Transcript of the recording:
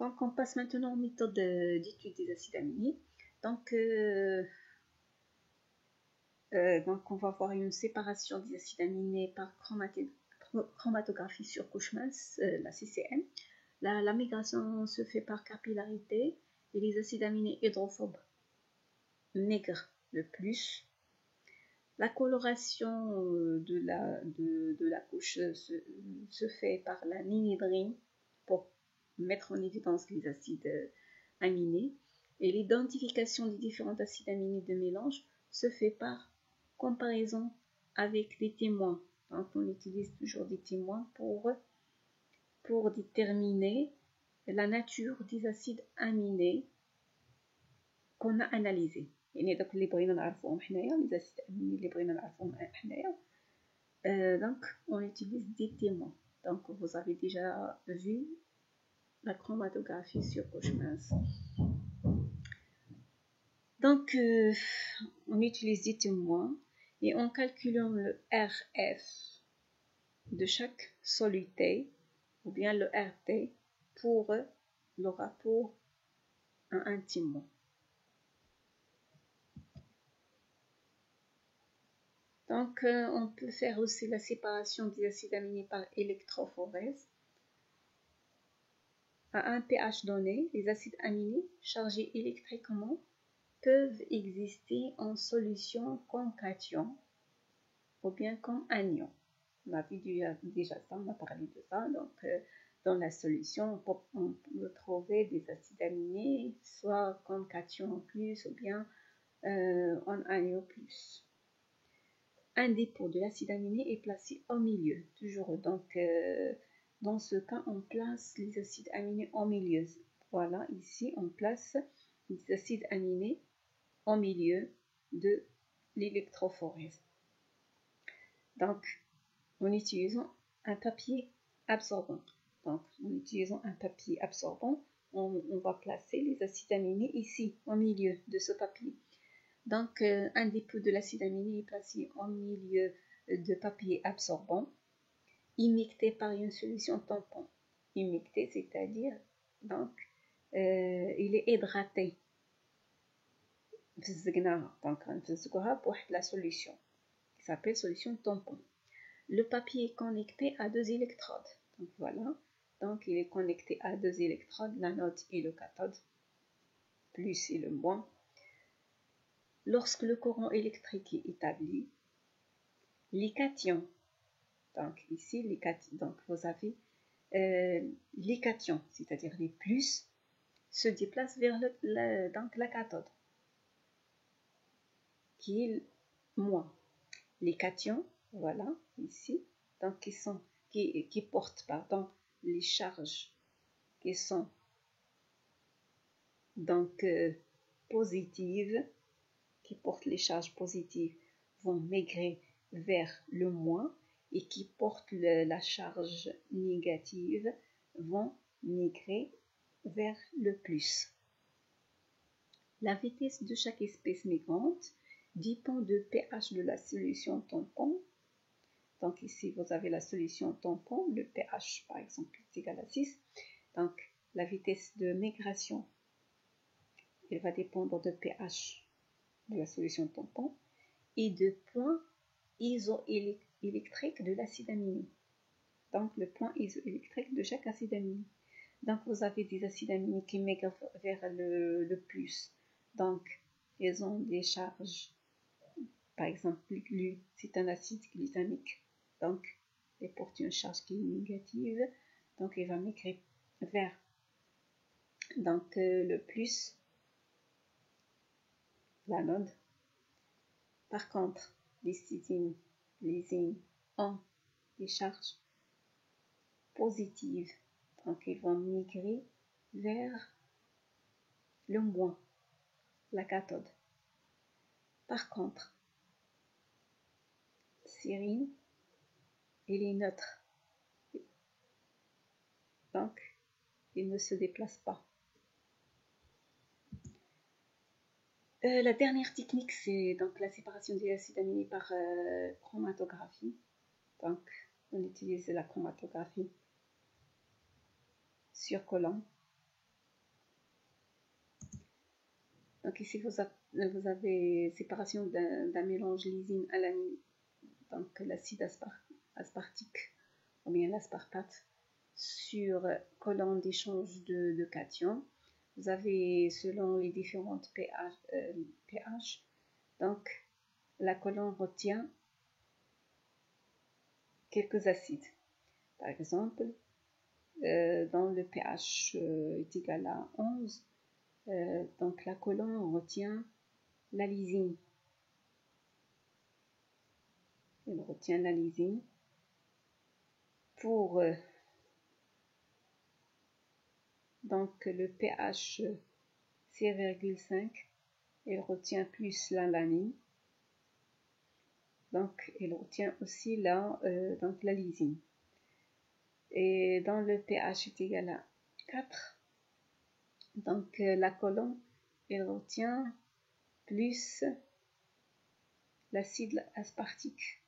Donc, on passe maintenant aux méthodes d'étude des acides aminés. Donc, on va voir une séparation des acides aminés par chromatographie sur couche mince, la CCM. La migration se fait par capillarité et les acides aminés hydrophobes migrent le plus. La coloration de la couche se fait par la ninhydrine pour mettre en évidence les acides aminés. Et l'identification des différents acides aminés de mélange se fait par comparaison avec des témoins. Donc, on utilise toujours des témoins pour déterminer la nature des acides aminés qu'on a analysés. يعني دوك اللي بغينا نعرفوهم حنايا les acides aminés اللي بغينا نعرفوهم حنايا. Donc on utilise des témoins. Donc vous avez déjà vu la chromatographie sur couche mince. Donc on utilise des témoins et en calculant le RF de chaque soluté ou bien le RT pour le rapport à un témoin. Donc, on peut faire aussi la séparation des acides aminés par électrophorèse. À un pH donné, les acides aminés chargés électriquement peuvent exister en solution comme cation ou bien comme anion. On a vu déjà ça, on a parlé de ça. Donc, dans la solution, on peut trouver des acides aminés, soit comme cation en plus ou bien en anion plus. Un dépôt de l'acide aminé est placé au milieu. Toujours, donc, dans ce cas, on place les acides aminés au milieu. Voilà, ici, on place les acides aminés au milieu de l'électrophorèse. Donc, en utilisant un papier absorbant. Donc, en utilisant un papier absorbant, on va placer les acides aminés ici, au milieu de ce papier. Donc, un dépôt de l'acide aminé est placé au milieu de papier absorbant, humecté par une solution tampon. Humecté, c'est-à-dire, donc, il est hydraté. Donc, pour la solution, qui s'appelle solution tampon. Le papier est connecté à deux électrodes. Donc, voilà. Donc, il est connecté à deux électrodes, l'anode et le cathode, plus et le moins. Lorsque le courant électrique est établi, les cations, donc ici les cations, donc vous avez les cations, c'est-à-dire les plus, se déplacent vers donc la cathode, qui est moins. Les cations, voilà, ici, donc qui portent les charges qui sont donc positives, qui portent les charges positives vont migrer vers le moins et qui portent la charge négative vont migrer vers le plus. La vitesse de chaque espèce migrante dépend du pH de la solution tampon. Donc ici, vous avez la solution tampon, le pH par exemple est égal à 6. Donc la vitesse de migration, elle va dépendre du pH de la solution tampon et de point isoélectrique de l'acide aminé. Donc le point isoélectrique de chaque acide aminé. Donc vous avez des acides aminés qui migrent vers le plus. Donc ils ont des charges. Par exemple, le glu, c'est un acide glutamique. Donc il porte une charge qui est négative. Donc il va migrer vers donc, le plus, l'anode. Par contre, les cystines, les zynes ont des charges positives. Donc, ils vont migrer vers le moins, la cathode. Par contre, sérine, il est neutre. Donc, il ne se déplace pas. La dernière technique, c'est donc la séparation des acides aminés par chromatographie. Donc, on utilise la chromatographie sur collant. Donc ici, vous avez séparation d'un mélange lysine-alanine, donc l'acide aspartique ou bien l'aspartate sur colonne d'échange de cations. Vous avez selon les différentes pH, donc la colonne retient quelques acides. Par exemple, dans le pH est égal à 11, donc la colonne retient la lysine. Elle retient la lysine. Pour donc le pH 6,5, elle retient plus l'alanine. Donc elle retient aussi donc la lysine. Et dans le pH est égal à 4, donc la colonne elle retient plus l'acide aspartique.